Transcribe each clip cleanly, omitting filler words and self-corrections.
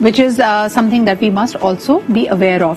which is something that we must also be aware of.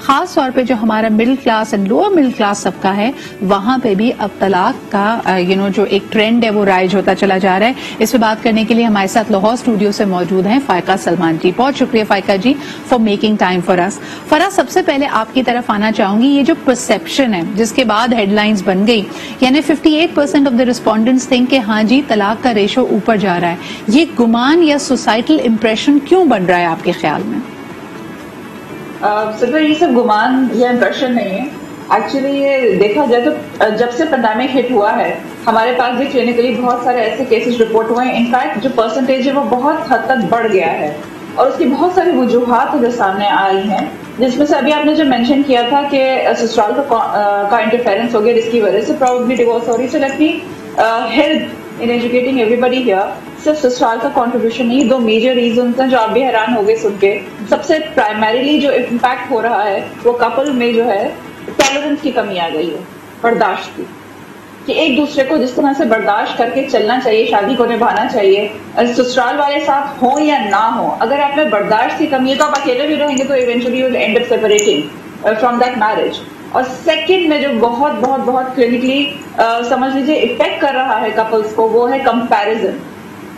خاص طور پہ جو ہمارا middle class and lower middle class طبقہ ہے وہاں پہ بھی اب طلاق کا جو ایک ٹرینڈ ہے وہ رائج ہوتا چلا جا رہا ہے. اس پہ بات کرنے کے لیے ہمارے ساتھ لاہور اسٹوڈیو سے موجود ہیں فائقہ سلمان جی. بہت شکریہ فائقہ جی فار میکنگ ٹائم فار اس. فرح, سب سے پہلے آپ کی طرف آنا چاہوں گی, یہ جو پرسپشن ہے جس کے بعد ہیڈ لائنز بن گئی, یعنی 58% آف دا ریسپونڈنٹس تھنک کہ ہاں جی طلاق کا ریشو اوپر جا رہا ہے, یہ گمان یا سوسائٹل امپریشن کیوں بن رہا ہے آپ کے خیال میں؟ سر یہ سب گمان یا امپریشن نہیں ہے. ایکچولی یہ دیکھا جائے تو جب سے پینڈیمک ہٹ ہوا ہے ہمارے پاس بھی کلینکلی بہت سارے ایسے کیسز رپورٹ ہوئے ہیں. انفیکٹ جو پرسنٹیج ہے وہ بہت حد تک بڑھ گیا ہے اور اس کی بہت ساری وجوہات جو سامنے آئی ہیں, جس میں سے ابھی آپ نے جو مینشن کیا تھا کہ سسرال کا انٹرفیرنس ہو گیا جس کی وجہ سے پراؤڈلی ڈیورس ہو رہی. So let me help in educating everybody here. صرف سسرال کا کنٹریبیوشن نہیں, 2 میجر ریزنس ہیں جو آپ بھی حیران ہو گئے سن کے. سب سے پرائمریلی جو امپیکٹ ہو رہا ہے وہ کپل میں جو ہے ٹالرنس کی کمی آ گئی ہے, برداشت کی, کہ ایک دوسرے کو جس طرح سے برداشت کر کے چلنا چاہیے, شادی کو نبھانا چاہیے, سسرال والے ساتھ ہوں یا نہ ہوں, اگر آپ میں برداشت کی کمی ہے تو آپ اکیلے بھی رہیں گے تو eventually you will end up separating from that marriage. اور سیکنڈ میں جو بہت بہت بہت کلینکلی سمجھ لیجیے افیکٹ کر رہا ہے کپلس کو, وہ ہے کمپیرزن.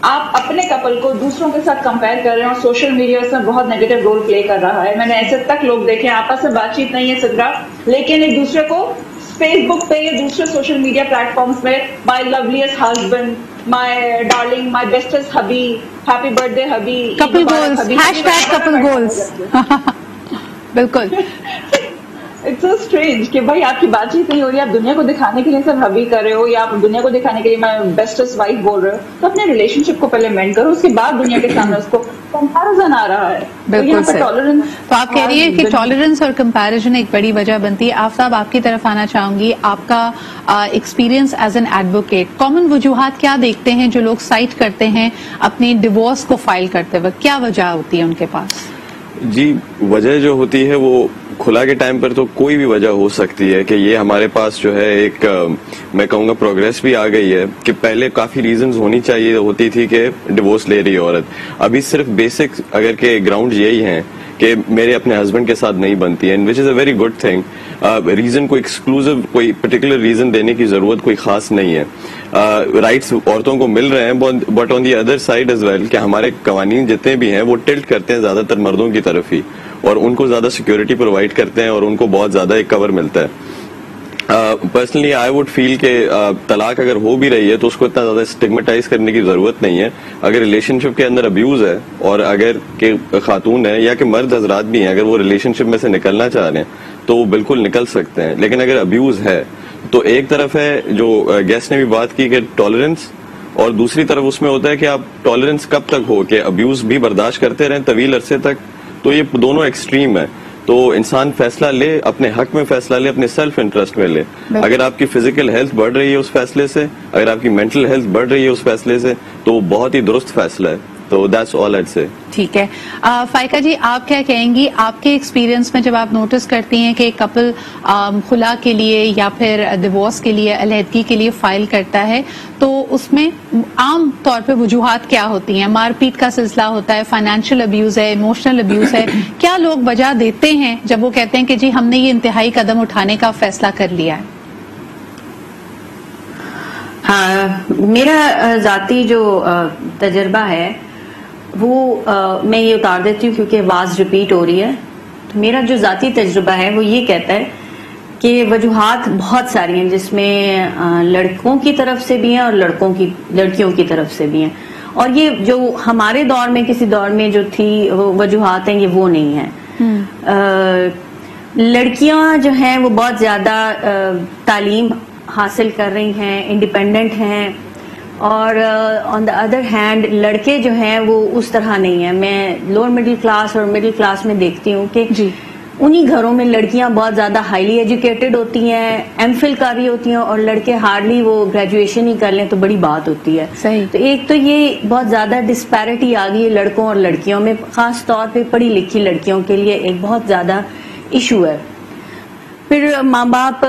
آپ اپنے کپل کو دوسروں کے ساتھ کمپیئر کر رہے ہیں اور سوشل میڈیا اس میں بہت نیگیٹو رول پلے کر رہا ہے. میں نے ایسے تک لوگ دیکھے آپس میں بات چیت نہیں ہے صدرا, لیکن ایک دوسرے کو فیس بک پہ یا دوسرے سوشل میڈیا پلیٹ فارمس پہ my loveliest husband, my darling, my bestest hubby, happy birthday hubby, couple goals, hashtag couple goals. بالکل اٹس سو اسٹرینج کہ بھائی آپ کی بات چیت نہیں ہو رہی, آپ دنیا کو دکھانے کے لیے سب ہبی کر رہے ہو یا آپ دنیا کو دکھانے کے لیے میں بیسٹسٹ وائف بول رہے ہو, تو اپنے ریلیشن شپ کو پہلے مینڈ کرو, اس کے بعد دنیا کے سامنے اس کو کمپیرزن آ رہا ہے. بالکل صحیح. تو آپ کہہ رہی ہے کہ ٹالرنس اور کمپیرزن ایک بڑی وجہ بنتی ہے. آفتاب, آپ کی طرف آنا چاہوں گی, آپ کا experience as an advocate, common وجوہات کیا دیکھتے ہیں جو لوگ سائٹ کرتے ہیں اپنی ڈیورس کو فائل کرتے وقت, کیا وجہ ہوتی ہے ان کے پاس؟ جی, وجہ جو ہوتی ہے وہ کھلا کے ٹائم پر تو کوئی بھی وجہ ہو سکتی ہے کہ یہ ہمارے پاس جو ہے ایک میں کہوں گا پروگریس بھی آ گئی ہے کہ پہلے کافی ریزنز ہونی چاہیے ہوتی تھی کہ ڈیورس لے رہی ہے عورت. ابھی صرف بیسک اگر کہ گراؤنڈ یہی ہیں کہ میرے اپنے ہسبینڈ کے ساتھ نہیں بنتی ہے, which is a very good thing. Reason کو ایکسکلوزو کوئی پرٹیکولر ریزن دینے کی ضرورت کوئی خاص نہیں ہے. رائٹس عورتوں کو مل رہے ہیں, but on the other side as well کہ ہمارے قوانین جتنے بھی ہیں وہ ٹلٹ کرتے ہیں زیادہ تر مردوں کی طرف ہی, اور ان کو زیادہ سیکورٹی پرووائڈ کرتے ہیں اور ان کو بہت زیادہ ایک کور ملتا ہے. پرسنلی آئی وڈ فیل کہ طلاق اگر ہو بھی رہی ہے تو اس کو اتنا زیادہ اسٹگمیٹائز کرنے کی ضرورت نہیں ہے. اگر ریلیشن شپ کے اندر ابیوز ہے اور اگر کہ خاتون ہے یا کہ مرد حضرات بھی ہیں, اگر وہ ریلیشن شپ میں سے نکلنا چاہ رہے ہیں تو وہ بالکل نکل سکتے ہیں. لیکن اگر ابیوز ہے تو ایک طرف ہے جو گیسٹ نے بھی بات کی کہ ٹالرنس, اور دوسری طرف اس میں ہوتا ہے کہ آپ ٹالرنس کب تک ہو کہ ابیوز بھی برداشت کرتے رہیں طویل عرصے تک. تو یہ دونوں ایکسٹریم ہے. تو انسان فیصلہ لے, اپنے حق میں فیصلہ لے, اپنے سیلف انٹرسٹ میں لے. اگر آپ کی فزیکل ہیلتھ بڑھ رہی ہے اس فیصلے سے, اگر آپ کی مینٹل ہیلتھ بڑھ رہی ہے اس فیصلے سے, تو وہ بہت ہی درست فیصلہ ہے. تو دیٹس آل آئیڈ سے. ٹھیک ہے. فائقہ جی, آپ کیا کہیں گی آپ کے ایکسپیرینس میں جب آپ نوٹس کرتی ہیں کہ کپل خلا کے لیے یا پھر ڈیورس کے لیے, علیحدگی کے لیے فائل کرتا ہے, تو اس میں عام طور پہ وجوہات کیا ہوتی ہیں؟ مار پیٹ کا سلسلہ ہوتا ہے, فائنینشیل ابیوز ہے, ایموشنل ابیوز ہے, کیا لوگ وجہ دیتے ہیں جب وہ کہتے ہیں کہ جی ہم نے یہ انتہائی قدم اٹھانے کا فیصلہ کر لیا ہے؟ ہاں, میرا ذاتی جو تجربہ ہے وہ میں یہ اتار دیتی ہوں کیونکہ آواز ریپیٹ ہو رہی ہے. تو میرا جو ذاتی تجربہ ہے وہ یہ کہتا ہے کہ وجوہات بہت ساری ہیں, جس میں لڑکوں کی طرف سے بھی ہیں اور لڑکیوں کی طرف سے بھی ہیں. اور یہ جو ہمارے دور میں کسی دور میں جو تھی وہ وجوہات ہیں, یہ وہ نہیں ہیں. لڑکیاں جو ہیں وہ بہت زیادہ تعلیم حاصل کر رہی ہیں, انڈیپینڈنٹ ہیں, اور آن دا ادر ہینڈ لڑکے جو ہیں وہ اس طرح نہیں ہیں. میں لوور مڈل کلاس اور مڈل کلاس میں دیکھتی ہوں کہ انہی گھروں میں لڑکیاں بہت زیادہ ہائیلی ایجوکیٹڈ ہوتی ہیں, ایم فل کر رہی ہوتی ہیں, اور لڑکے ہارڈلی وہ گریجویشن ہی کر لیں تو بڑی بات ہوتی ہے. تو ایک تو یہ بہت زیادہ ڈسپیرٹی آ گئی ہے لڑکوں اور لڑکیوں میں, خاص طور پہ پڑھی لکھی لڑکیوں کے لیے ایک بہت زیادہ ایشو ہے. پھر ماں باپ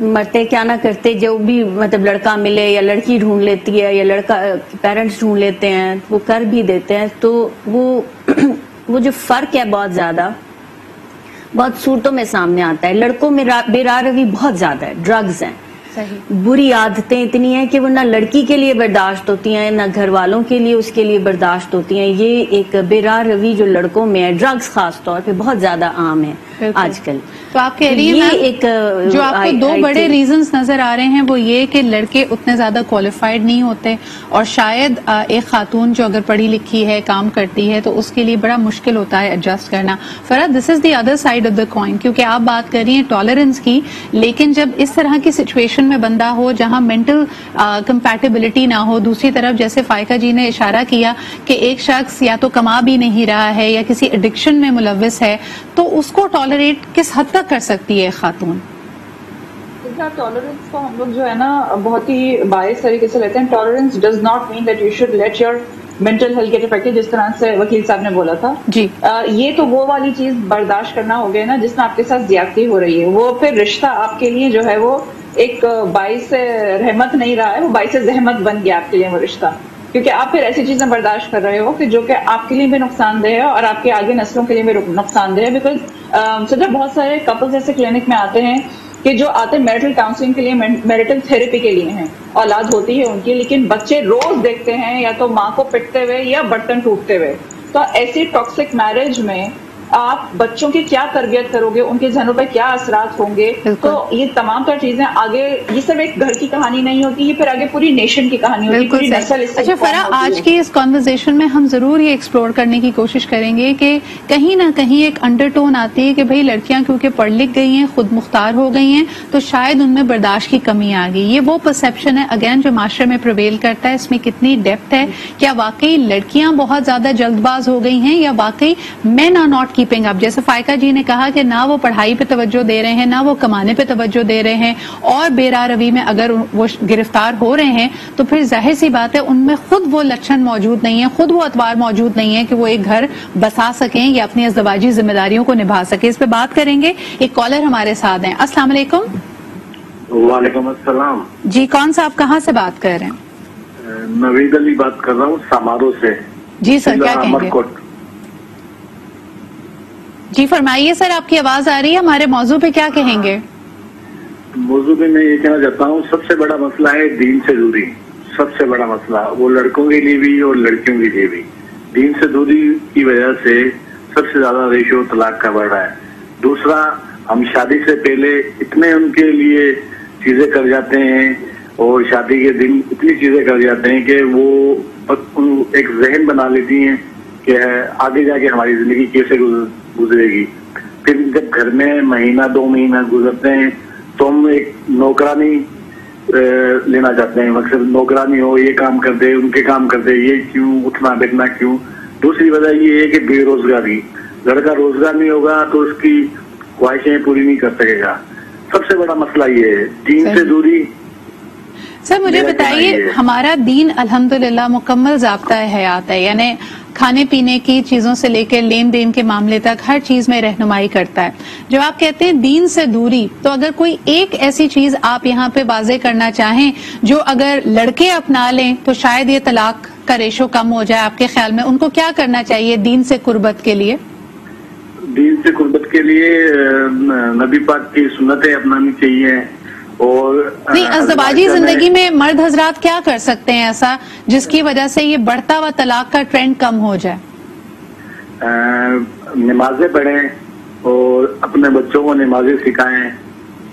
مرتے کیا نہ کرتے, جو بھی مطلب لڑکا ملے یا لڑکی ڈھونڈ لیتی ہے یا لڑکا پیرنٹس ڈھونڈ لیتے ہیں, وہ کر بھی دیتے ہیں. تو وہ جو فرق ہے بہت زیادہ بہت صورتوں میں سامنے آتا ہے. لڑکوں میں بے راہ روی بہت زیادہ ہے, ڈرگز ہیں, بری عادتیں اتنی ہیں کہ وہ نہ لڑکی کے لیے برداشت ہوتی ہیں نہ گھر والوں کے لیے اس کے لیے برداشت ہوتی ہیں. یہ ایک بے راہ روی جو لڑکوں میں ہے, ڈرگز خاص طور پہ بہت زیادہ عام ہے آج کل. تو آپ کہہ رہی ہیں ایک جو آپ کو دو بڑے ریزنز نظر آ رہے ہیں وہ یہ کہ لڑکے اتنے زیادہ کوالیفائڈ نہیں ہوتے, اور شاید ایک خاتون جو اگر پڑھی لکھی ہے, کام کرتی ہے, تو اس کے لیے بڑا مشکل ہوتا ہے ایڈجسٹ کرنا. Farhat, this is the other side of the coin, کیونکہ آپ بات کر رہی ہیں ٹالرنس کی, لیکن جب اس طرح کی سچویشن میں بندہ ہو جہاں مینٹل کمپیٹیبلٹی نہ ہو, دوسری طرف جیسے فائقہ جی نے اشارہ کیا کہ ایک شخص یا تو کما بھی نہیں رہا ہے یا کسی ایڈکشن میں ملوث ہے, تو اس کو ٹالریٹ کس حد تک کر سکتی ہے خاتون؟ ٹالرنس کو ہم لوگ جو ہے نا بہت ہی باعث طریقے سے لیتے ہیں. Tolerance does not mean that you should let your mental health get affected, جس طرح سے وکیل صاحب نے بولا تھا. جی یہ تو وہ والی چیز برداشت کرنا ہو گیا نا جس میں آپ کے ساتھ زیادتی ہو رہی ہے. وہ پھر رشتہ آپ کے لیے جو ہے وہ ایک باعث رحمت نہیں رہا ہے, وہ باعث زحمت بن گیا آپ کے لیے وہ رشتہ, کیونکہ آپ پھر ایسی چیزیں برداشت کر رہے ہو کہ جو کہ آپ کے لیے بھی نقصان دہ ہے اور آپ کے آگے نسلوں کے لیے بھی نقصان دہ ہے. بیکاز سجا بہت سارے کپلز ایسے کلینک میں آتے ہیں کہ جو آتے ہیں میرٹل کاؤنسلنگ کے لیے, میرٹل تھراپی کے لیے ہیں, اولاد ہوتی ہے ان کی, لیکن بچے روز دیکھتے ہیں یا تو ماں کو پٹتے ہوئے یا برتن ٹوٹتے ہوئے. تو ایسی ٹاکسک میرج میں آپ بچوں کی کیا تربیت کرو گے, ان کے ذہنوں پہ کیا اثرات ہوں گے. تو یہ تمام تر چیزیں آگے, یہ صرف ایک گھر کی کہانی نہیں ہوتی, یہ پھر آگے پوری نیشن کی کہانی ہوتی ہے, پوری نسل. اچھا فرح, آج کی اس کانورزیشن میں ہم ضرور یہ ایکسپلور کرنے کی کوشش کریں گے کہ کہیں نہ کہیں ایک انڈر ٹون آتی ہے کہ بھئی لڑکیاں کیونکہ پڑھ لکھ گئی ہیں, خود مختار ہو گئی ہیں, تو شاید ان میں برداشت کی کمی آ گئی. یہ وہ پرسیپشن ہے اگین جو معاشرے میں پریویل کرتا ہے. اس میں کتنی ڈیپتھ ہے؟ کیا واقعی لڑکیاں بہت زیادہ جلد باز ہو گئی ہیں, یا واقعی مین آر ناٹ کیپنگ اپ؟ جیسے فائقہ جی نے کہا کہ نہ وہ پڑھائی پہ توجہ دے رہے ہیں, نہ وہ کمانے پہ توجہ دے رہے ہیں, اور بے راہ روی میں اگر وہ گرفتار ہو رہے ہیں تو پھر ظاہر سی بات ہے ان میں خود وہ لچھن موجود نہیں ہے, خود وہ اتوار موجود نہیں ہے کہ وہ ایک گھر بسا سکیں یا اپنی ازدواجی ذمہ داریوں کو نبھا سکیں. اس پہ بات کریں گے. ایک کالر ہمارے ساتھ ہیں. السلام علیکم. وعلیکم السلام. جی کون صاحب کہاں سے بات کر رہے ہیں؟ نوید علی بات کر رہا ہوں سامارو سے. جی سر, کیا کہیں گے؟ جی فرمائیے سر, آپ کی آواز آ رہی ہے. ہمارے موضوع پہ کیا کہیں گے؟ موضوع پہ میں یہ کہنا چاہتا ہوں, سب سے بڑا مسئلہ ہے دین سے دوری. سب سے بڑا مسئلہ وہ لڑکوں کے لیے بھی اور لڑکیوں کے لیے بھی. دین سے دوری کی وجہ سے سب سے زیادہ ریشو طلاق کا بڑھ رہا ہے. دوسرا, ہم شادی سے پہلے اتنے ان کے لیے چیزیں کر جاتے ہیں اور شادی کے دن اتنی چیزیں کر جاتے ہیں کہ وہ ایک ذہن بنا لیتی ہیں کہ آگے جا کے ہماری زندگی کیسے گزرے گی. پھر جب گھر میں مہینہ 2 مہینہ گزرتے ہیں تو ہم ایک نوکرانی لینا چاہتے ہیں. مقصد نوکرانی ہو, یہ کام کر دے, ان کے کام کر دے, یہ کیوں, اٹھنا بیٹھنا کیوں. دوسری وجہ یہ ہے کہ بے روزگاری. لڑکا روزگار نہیں ہوگا تو اس کی خواہشیں پوری نہیں کر سکے گا. سب سے بڑا مسئلہ یہ ہے دین سے دوری. سر مجھے بتائیے, ہمارا دین الحمدللہ مکمل ضابطہ حیات ہے, یعنی کھانے پینے کی چیزوں سے لے کے لین دین کے معاملے تک ہر چیز میں رہنمائی کرتا ہے. جب آپ کہتے ہیں دین سے دوری, تو اگر کوئی ایک ایسی چیز آپ یہاں پہ واضح کرنا چاہیں جو اگر لڑکے اپنا لیں تو شاید یہ طلاق کا ریشو کم ہو جائے, آپ کے خیال میں ان کو کیا کرنا چاہیے دین سے قربت کے لیے؟ دین سے قربت کے لیے نبی پاک کی سنتیں اپنانی چاہیے. اور نہیں, ازدواجی زندگی میں مرد حضرات کیا کر سکتے ہیں ایسا جس کی وجہ سے یہ بڑھتا ہوا طلاق کا ٹرینڈ کم ہو جائے؟ نمازیں پڑھیں اور اپنے بچوں کو نمازیں سکھائیں,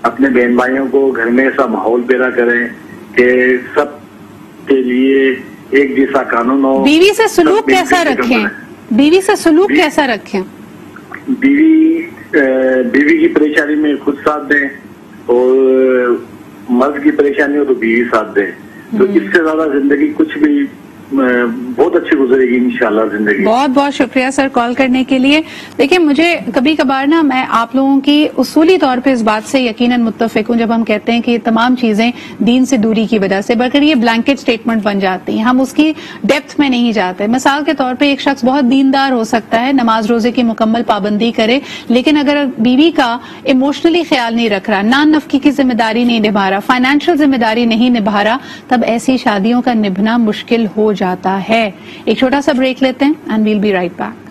اپنے بہن بھائیوں کو گھر میں ایسا ماحول پیدا کریں کہ سب کے لیے ایک جیسا قانون ہو. بیوی سے سلوک کیسا رکھیں؟ بیوی سے سلوک کیسا رکھیں؟ بیوی کی پریشانی میں خود ساتھ دیں, اور مرد کی پریشانی ہو تو بیوی ساتھ دیں. تو اس سے زیادہ زندگی کچھ بھی بہت اچھی گزرے گی انشاءاللہ زندگی. بہت بہت شکریہ سر کال کرنے کے لیے. دیکھیں مجھے کبھی کبھار نا میں آپ لوگوں کی اصولی طور پہ اس بات سے یقیناً متفق ہوں جب ہم کہتے ہیں کہ یہ تمام چیزیں دین سے دوری کی وجہ سے, بلکہ یہ بلینکٹ سٹیٹمنٹ بن جاتی ہیں, ہم اس کی ڈیپتھ میں نہیں جاتے. مثال کے طور پہ ایک شخص بہت دیندار ہو سکتا ہے, نماز روزے کی مکمل پابندی کرے, لیکن اگر بیوی کا ایموشنلی خیال نہیں رکھ رہا, نان نفقی کی ذمہ داری نہیں نبھا رہا, فائنینشیل ذمہ داری نہیں نبھا رہا, تب ایسی شادیوں کا نبھنا مشکل ہو جاتا ہے. ایک چھوٹا سا بریک لیتے ہیں and we'll be right back.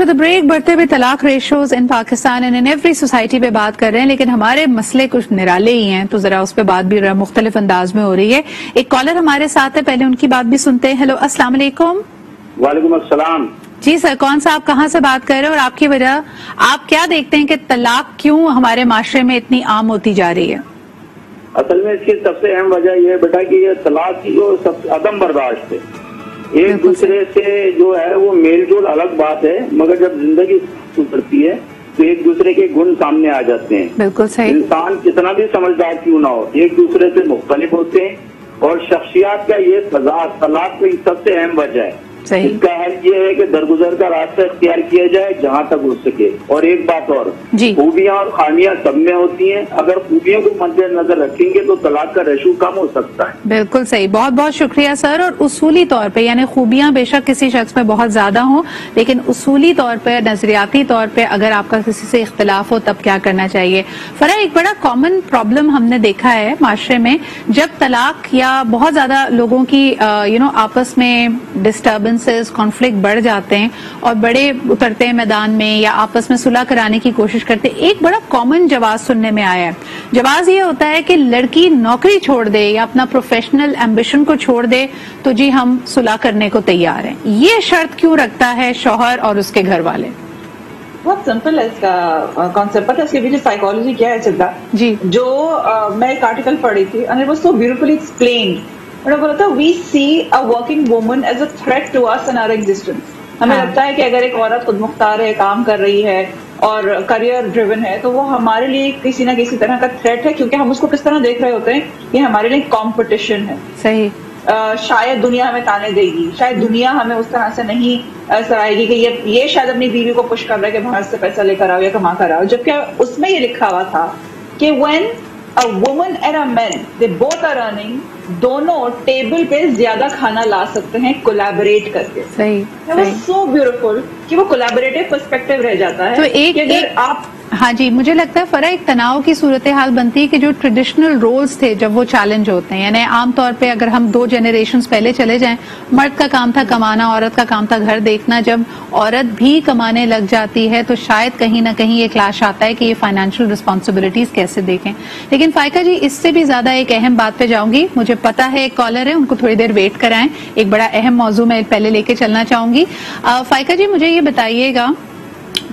After the break بڑھتے ہوئے طلاق ratios in Pakistan and in every society پہ بات کر رہے ہیں، لیکن ہمارے مسئلے کچھ نرالے ہی ہیں، تو ذرا اس پہ بات بھی مختلف انداز میں ہو رہی ہے. ایک کالر ہمارے ساتھ ہے، پہلے ان کی بات بھی سنتے ہیں. ہیلو، السلام علیکم. وعلیکم السلام. جی سر، کون سا آپ کہاں سے بات کر رہے ہیں اور آپ کی وجہ آپ کیا دیکھتے ہیں کہ طلاق کیوں ہمارے معاشرے میں اتنی عام ہوتی جا رہی ہے؟ اصل میں اس کی سب سے اہم وجہ یہ ہے بیٹا کہ یہ طلاق کی جو عدم برداشت ہے، ایک دوسرے سے جو ہے وہ میل جول الگ بات ہے، مگر جب زندگی گزرتی ہے تو ایک دوسرے کے گن سامنے آ جاتے ہیں. بالکل صحیح. انسان کتنا بھی سمجھدار کیوں نہ ہو، ایک دوسرے سے مختلف ہوتے ہیں، اور شخصیات کا یہ تضاد طلاق کی سب سے اہم وجہ ہے. صحیح. اس کا حل یہ ہے کہ درگزر کا راستہ اختیار کیا جائے جہاں تک ہو سکے. اور ایک بات اور، جی، خوبیاں اور خامیاں سب میں ہوتی ہیں، اگر خوبیوں کو مد نظر رکھیں گے تو طلاق کا ریشو کم ہو سکتا ہے. بالکل صحیح، بہت بہت شکریہ سر. اور اصولی طور پہ یعنی خوبیاں بے شک کسی شخص میں بہت زیادہ ہوں، لیکن اصولی طور پہ نظریاتی طور پہ اگر آپ کا کسی سے اختلاف ہو تب کیا کرنا چاہیے. فرح، ایک بڑا کامن پرابلم ہم نے دیکھا ہے معاشرے میں، جب طلاق یا بہت زیادہ لوگوں کی آپس میں ڈسٹربنسز کانفلکٹ بڑھ جاتے ہیں اور بڑے اترتے ہیں میدان میں یا آپس میں صلح کرانے کی کوشش کرتے ہیں، ایک بڑا کامن جواز سننے میں آیا ہے. جواز یہ ہوتا ہے کہ لڑکی نوکری چھوڑ دے یا اپنا پروفیشنل ایمبیشن کو چھوڑ دے تو جی ہم صلح کرنے کو تیار ہیں. یہ شرط کیوں رکھتا ہے شوہر اور اس کے گھر والے؟ بہت سمپل ہے اس کا کانسیپٹ. پتہ ہے اس کے پیچھے سائیکالوجی کیا ہے سدھا؟ جی، جو میں ایک آرٹیکل پڑھی تھی and it was so beautifully explained. انہوں نے بولا تھا we see a working woman as a threat to us and our existence. ہمیں لگتا ہے کہ اگر ایک عورت خود مختار ہے، کام کر رہی ہے اور کریئر ڈریون ہے تو وہ ہمارے لیے کسی نہ کسی طرح کا تھریٹ ہے، کیونکہ ہم اس کو کس طرح دیکھ رہے ہوتے ہیں، یہ ہمارے لیے کمپٹیشن ہے. صحیح. شاید دنیا ہمیں تانے دے گی، شاید دنیا ہمیں اس طرح سے نہیں سرائے گی کہ یہ شاید اپنی بیوی کو پش کر رہا ہے کہ باہر سے پیسہ لے کر آؤ یا کما کر آؤ. جبکہ اس میں یہ لکھا ہوا تھا کہ when a woman and a man they both are earning، دونوں ٹیبل پہ زیادہ کھانا لا سکتے ہیں کولیبریٹ کر کے. صحیح. سو بیوٹیفل کہ وہ کولیبریٹو پرسپیکٹو رہ جاتا ہے. تو ایک آپ ہاں جی، مجھے لگتا ہے فرح ایک تناؤ کی صورتحال بنتی ہے کہ جو ٹریڈیشنل رولز تھے جب وہ چیلنج ہوتے ہیں، یعنی عام طور پہ اگر ہم 2 جنریشنز پہلے چلے جائیں، مرد کا کام تھا کمانا، عورت کا کام تھا گھر دیکھنا. جب عورت بھی کمانے لگ جاتی ہے تو شاید کہیں نہ کہیں یہ کلاش آتا ہے کہ یہ فائنینشیل رسپانسبلٹیز کیسے دیکھیں. لیکن فائقہ جی، اس سے بھی زیادہ ایک اہم بات پہ جاؤں گی. مجھے پتا ہے ایک کالر ہے، ان کو تھوڑی دیر ویٹ کرائیں، ایک بڑا اہم موضوع میں پہلے لے کے چلنا چاہوں گی. فائقہ جی، مجھے یہ بتائیے گا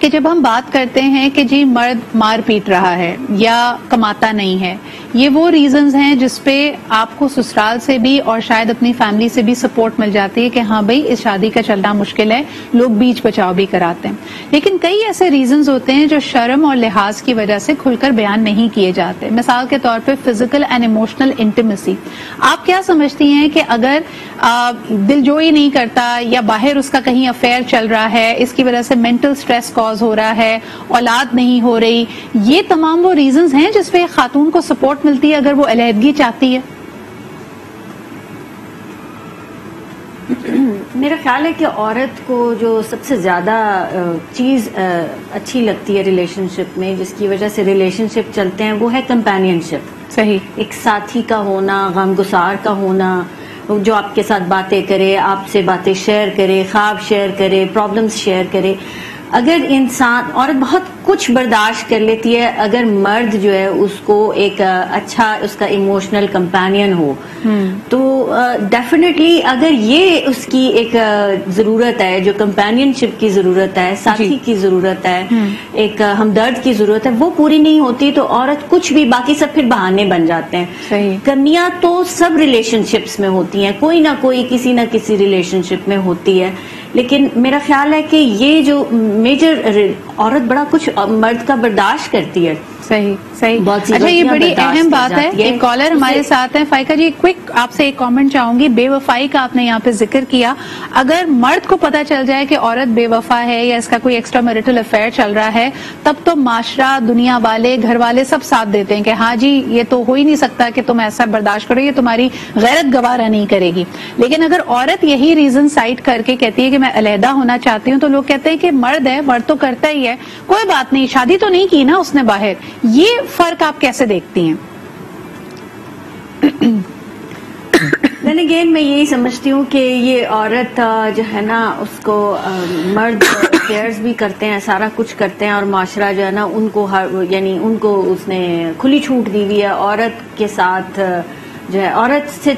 کہ جب ہم بات کرتے ہیں کہ جی مرد مار پیٹ رہا ہے یا کماتا نہیں ہے، یہ وہ ریزنز ہیں جس پہ آپ کو سسرال سے بھی اور شاید اپنی فیملی سے بھی سپورٹ مل جاتی ہے کہ ہاں بھائی اس شادی کا چلنا مشکل ہے، لوگ بیچ بچاؤ بھی کراتے ہیں. لیکن کئی ایسے ریزنز ہوتے ہیں جو شرم اور لحاظ کی وجہ سے کھل کر بیان نہیں کیے جاتے. مثال کے طور پہ فزیکل اینڈ ایموشنل انٹیمیسی. آپ کیا سمجھتی ہیں کہ اگر دل جوئی نہیں کرتا یا باہر اس کا کہیں افیئر چل رہا ہے، اس کی وجہ سے مینٹل سٹریس کاز ہو رہا ہے، اولاد نہیں ہو رہی، یہ تمام وہ ریزنز ہیں جس پہ خاتون کو سپورٹ ملتی ہے اگر وہ علیحدگی چاہتی ہے؟ میرا خیال ہے کہ عورت کو جو سب سے زیادہ چیز اچھی لگتی ہے ریلیشن شپ میں، جس کی وجہ سے ریلیشن شپ چلتے ہیں، وہ ہے کمپینین شپ. صحیح. ایک ساتھی کا ہونا، غمگسار کا ہونا، جو آپ کے ساتھ باتیں کرے، آپ سے باتیں شیئر کرے، خواب شیئر کرے، پرابلمز شیئر کرے. اگر انسان عورت بہت کچھ برداشت کر لیتی ہے اگر مرد جو ہے اس کو ایک اچھا اس کا ایموشنل کمپینین ہو، تو ڈیفینیٹلی اگر یہ اس کی ایک ضرورت ہے، جو کمپینین شپ کی ضرورت ہے، ساتھی کی ضرورت ہے، ایک ہمدرد کی ضرورت ہے، وہ پوری نہیں ہوتی تو عورت کچھ بھی، باقی سب پھر بہانے بن جاتے ہیں. صحیح. کمیاں تو سب ریلیشن شپس میں ہوتی ہیں، کوئی نہ کوئی کسی نہ کسی ریلیشن شپ میں ہوتی ہے. لیکن میرا خیال ہے کہ یہ جو میجر عورت بڑا کچھ مرد کا برداشت کرتی ہے. صحیح صحیح. اچھا یہ بڑی اہم بات ہے. ایک کالر ہمارے ساتھ ہیں. فائقہ جی کوئک آپ سے ایک کامنٹ چاہوں گی. بے وفائی کا آپ نے یہاں پہ ذکر کیا. اگر مرد کو پتا چل جائے کہ عورت بے وفا ہے یا اس کا کوئی ایکسٹرا میرٹل افیئر چل رہا ہے تب تو معاشرہ, دنیا والے, گھر والے سب ساتھ دیتے ہیں کہ ہاں جی یہ تو ہو ہی نہیں سکتا کہ تم ایسا برداشت کرو, یہ تمہاری غیرت گوارا نہیں کرے گی. لیکن اگر عورت یہی ریزن سائٹ کر کے کہتی ہے کہ میں علیحدہ ہونا چاہتی ہوں تو لوگ کہتے ہیں کہ مرد ہے, مرد تو کرتا ہی ہے, کوئی بات نہیں, شادی تو نہیں کی نا اس نے باہر. یہ فرق آپ کیسے دیکھتی ہیں؟ دین اگین میں یہی سمجھتی ہوں کہ یہ عورت جو ہے نا اس کو مرد افیئرز بھی کرتے ہیں, سارا کچھ کرتے ہیں, اور معاشرہ جو ہے نا ان کو یعنی ان کو اس نے کھلی چھوٹ دی ہوئی ہے. عورت کے ساتھ جو ہے, عورت سے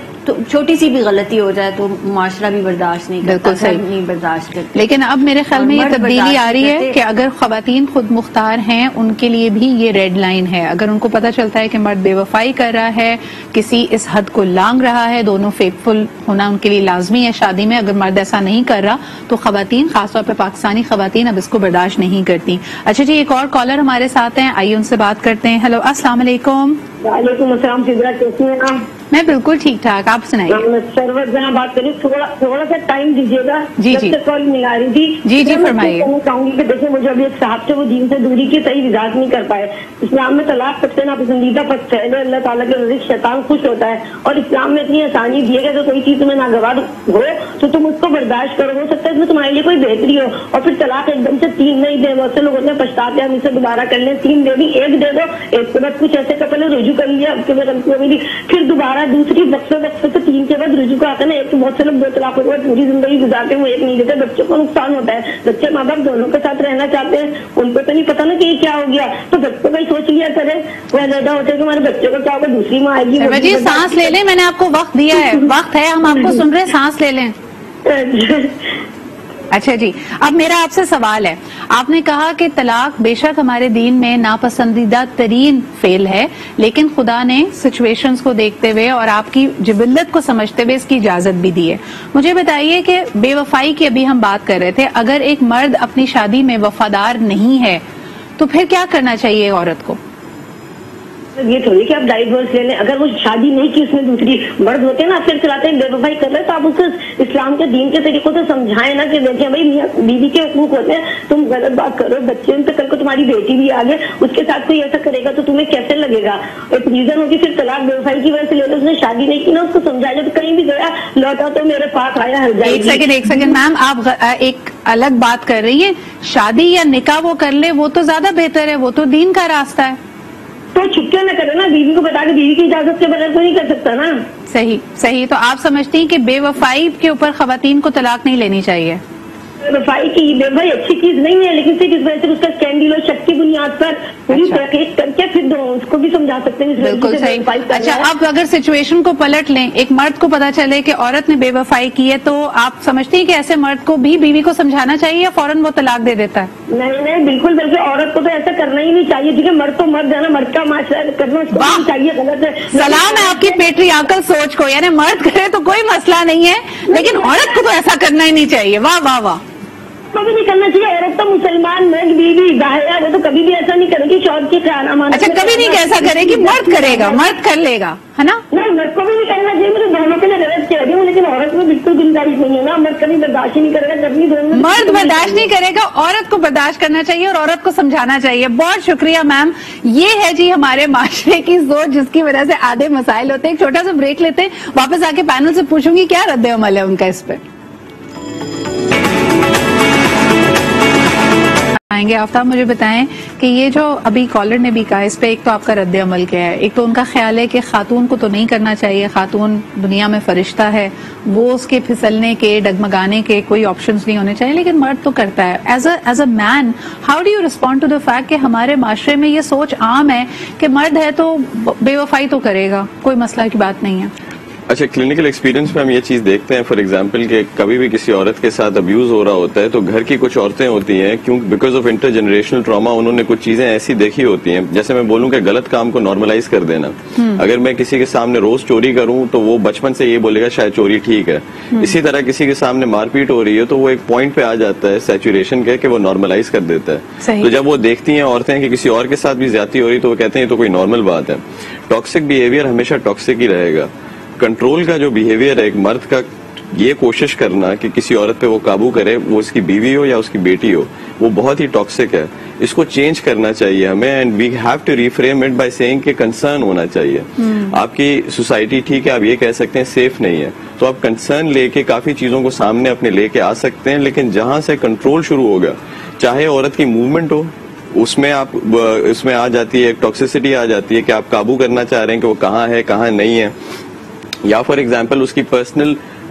چھوٹی سی بھی غلطی ہو جائے تو معاشرہ بھی برداشت نہیں کرتا, نہیں برداشت کرتا. لیکن اب میرے خیال میں یہ تبدیلی آ رہی ہے کہ اگر خواتین خود مختار ہیں ان کے لیے بھی یہ ریڈ لائن ہے. اگر ان کو پتا چلتا ہے کہ مرد بے وفائی کر رہا ہے, کسی اس حد کو لانگ رہا ہے, دونوں فیتھفل ہونا ان کے لیے لازمی ہے شادی میں, اگر مرد ایسا نہیں کر رہا تو خواتین, خاص طور پہ پاکستانی خواتین, اب اس کو برداشت نہیں کرتی. اچھا جی, ایک اور کالر ہمارے ساتھ ہیں, آئیے ان سے بات کرتے ہیں. ہیلو, السلام علیکم. وعلیکم السلام. فضرا کیسی ہیں آپ؟ میں بالکل ٹھیک ٹھاک, آپ سنائیے. میں سرور جہاں بات کری, تھوڑا سا ٹائم دیجیے گا. جی جی کال ملا رہی تھی. جی جی فرمائیے. میں چاہوں گی کہ دیکھیں, مجھے ابھی ایک صاحب سے وہ دین سے دوری کی صحیح وضاحت نہیں کر پائے. اسلام میں طلاق سب سے ناپسندیدہ پس ہے, اللہ تعالیٰ کے رزق شیطان خوش ہوتا ہے, اور اسلام میں اتنی آسانی دی ہے کہ کوئی چیز تمہیں ناگوار ہو تو تم اس کو برداشت کرو. ہو سکتا ہے اس میں تمہارے لیے کوئی بہتری ہو, اور پھر طلاق ایک دم سے 3 نہیں دے. بہت سے لوگ ہوتے ہیں پچھتاتے ہیں, ہم اسے دوبارہ کر لیں, 3 دے دی, 1 دے دو, ایک کے بعد کچھ ایسے کپل رجوع کر لیا, اس کے بعد غلطی ہو گئی, پھر دوبارہ دوسری وقت سے 3 کے بعد رجوع کا آتا ہے نا. ایک تو بہت سے لوگ 2 طلاقوں کے بعد پوری زندگی گزارتے ہیں, وہ 1 نہیں دیتے, بچوں کو نقصان ہوتا ہے. بچے ماں باپ دونوں کے ساتھ رہنا چاہتے ہیں, ان کو تو نہیں پتا نا کہ یہ کیا ہو گیا, تو بچوں کا ہی سوچ لیا کرے. وہ زیادہ ہوتا ہے کہ ہمارے بچوں کو کیا ہوگا, دوسری ماں آئے گی. جی سانس لے لیں, میں نے آپ کو وقت دیا ہے, وقت ہے, ہم آپ کو سن رہے ہیں, سانس لے لیں. اچھا جی, اب میرا آپ سے سوال ہے. آپ نے کہا کہ طلاق بے شک ہمارے دین میں ناپسندیدہ ترین فعل ہے, لیکن خدا نے سچویشنز کو دیکھتے ہوئے اور آپ کی جبلت کو سمجھتے ہوئے اس کی اجازت بھی دی ہے. مجھے بتائیے کہ بے وفائی کی ابھی ہم بات کر رہے تھے, اگر ایک مرد اپنی شادی میں وفادار نہیں ہے تو پھر کیا کرنا چاہیے عورت کو؟ یہ تھوڑی کہ آپ ڈائیورس لے لیں. اگر وہ شادی نہیں کی, اس میں دوسری مرد ہوتے ہیں نا, پھر چلاتے ہیں, بے وفائی کر رہے, تو آپ اسے اسلام کے دین کے طریقوں سے سمجھائیں نا کہ دیکھیں بھائی میاں بیوی کے حقوق ہوتے ہیں, تم غلط بات کرو, بچے ان پہ کل کو تمہاری بیٹی بھی آگے اس کے ساتھ کوئی ایسا کرے گا تو تمہیں کیسے لگے گا. ایک ریزن ہوگی پھر طلاق بے وفائی کی وجہ سے لے لو, اس نے شادی نہیں کی نا, اس کو سمجھایا تو کہیں بھی گیا لوٹا تو میرے پاس آیا. ایک سیکنڈ میم, آپ ایک الگ بات کر رہی ہیں. شادی یا نکاح وہ کر لے وہ تو زیادہ بہتر ہے, وہ تو دین کا راستہ ہے. تو چھپکے نہ کرے نا, بیوی کو بتا کے بیوی کی اجازت کے بغیر تو نہیں کر سکتا نا. صحیح. تو آپ سمجھتی ہیں کہ بے وفائی کے اوپر خواتین کو طلاق نہیں لینی چاہیے؟ بے وفائی کی بے وفائی اچھی چیز نہیں ہے, لیکن صرف اس وجہ سے اس کا اسکینڈل اور شک کی بنیاد پر پوری تحقیق کر کے پھر اس کو بھی سمجھا سکتے ہیں. بالکل صحیح. اچھا, اب اگر سچویشن کو پلٹ لیں, ایک مرد کو پتا چلے کہ عورت نے بے وفائی کی ہے, تو آپ سمجھتی ہیں کہ ایسے مرد کو بھی بیوی کو سمجھانا چاہیے یا فوراً وہ طلاق دے دیتا ہے؟ نہیں, بالکل عورت کو تو ایسا کرنا ہی نہیں چاہیے, ٹھیک ہے, مرد تو مرد ہے نا, مرد کا معاشرہ کرنا چاہیے, غلط ہے. سلام ہے آپ کی پیٹریارکل سوچ کو, یعنی مرد کرے تو کوئی مسئلہ نہیں ہے, لیکن عورت کو تو ایسا کرنا ہی نہیں چاہیے. واہ واہ واہ. کبھی نہیں کرنا چاہیے. عورت تو مسلمان مرد بیوی ظاہر ہے, وہ تو کبھی بھی ایسا نہیں کرے گی شوہر کی خیال امانت. اچھا, کبھی نہیں ایسا کرے گی, مرد کرے گا, مرد کر لے گا, ہے نا. نہیں, مرد کو بھی نہیں کرنا چاہیے, مجھے دونوں کے لیے غلط کہہ رہی ہوں, لیکن عورت میں بالکل گنجائش نہیں ہے نا. مرد کبھی برداشت نہیں کرے گا, کبھی مرد برداشت نہیں کرے گا, عورت کو برداشت کرنا چاہیے اور عورت کو سمجھانا چاہیے. بہت شکریہ میم. یہ ہے جی ہمارے معاشرے کی سوچ, جس کی وجہ سے آدھے مسائل ہوتے ہیں. ایک چھوٹا سا بریک لیتے ہیں, واپس آ کے پینل سے پوچھوں گی کیا رد عمل ہے ان کا اس پہ. آئیں گے. آفتاب, مجھے بتائیں کہ یہ جو ابھی کالر نے بھی کہا, اس پہ ایک تو آپ کا رد عمل کیا ہے؟ ایک تو ان کا خیال ہے کہ خاتون کو تو نہیں کرنا چاہیے, خاتون دنیا میں فرشتہ ہے, وہ اس کے پھسلنے کے, ڈگمگانے کے کوئی آپشنز نہیں ہونے چاہیے, لیکن مرد تو کرتا ہے. As a man, how do you respond to the fact کہ ہمارے معاشرے میں یہ سوچ عام ہے کہ مرد ہے تو بے وفائی تو کرے گا, کوئی مسئلہ کی بات نہیں ہے. اچھا, کلینکل ایکسپیرینس میں ہم یہ چیز دیکھتے ہیں, فار ایگزامپل کہ کبھی بھی کسی عورت کے ساتھ ابیوز ہو رہا ہوتا ہے تو گھر کی کچھ عورتیں ہوتی ہیں, کیوں because of intergenerational trauma, انہوں نے کچھ چیزیں ایسی دیکھی ہوتی ہیں, جیسے میں بولوں کہ غلط کام کو نارملائز کر دینا. اگر میں کسی کے سامنے روز چوری کروں تو وہ بچپن سے یہ بولے گا شاید چوری ٹھیک ہے. اسی طرح کسی کے سامنے مار پیٹ ہو رہی ہے تو وہ ایک پوائنٹ پہ آ جاتا ہے سیچوریشن کے, کہ وہ نارملائز کر دیتا ہے. تو جب وہ دیکھتی ہیں عورتیں کہ کسی اور کے ساتھ بھی زیادتی ہو رہی تو وہ کہتے ہیں یہ تو کوئی نارمل بات ہے. ٹاکسک بیہیویئر ہمیشہ ٹاکسک ہی رہے گا. کنٹرول کا جو بیہیویئر ہے ایک مرد کا, یہ کوشش کرنا کہ کسی عورت پہ وہ قابو کرے, وہ اس کی بیوی ہو یا اس کی بیٹی ہو, وہ بہت ہی ٹاکسک ہے. اس کو چینج کرنا چاہیے ہمیں, and we have to reframe it by saying کہ کنسرن ہونا چاہیے. آپ کی سوسائٹی ٹھیک ہے, آپ یہ کہہ سکتے ہیں سیف نہیں ہے, تو آپ کنسرن لے کے کافی چیزوں کو سامنے اپنے لے کے آ سکتے ہیں, لیکن جہاں سے کنٹرول شروع ہوگا, چاہے عورت کی موومنٹ ہو, اس میں آ جاتی ہے ایک ٹاکسیسٹی آ جاتی ہے کہ آپ قابو کرنا چاہ رہے ہیں کہ وہ کہاں ہے کہاں نہیں ہے, یا فار ایگزامپل اس کی پرسنل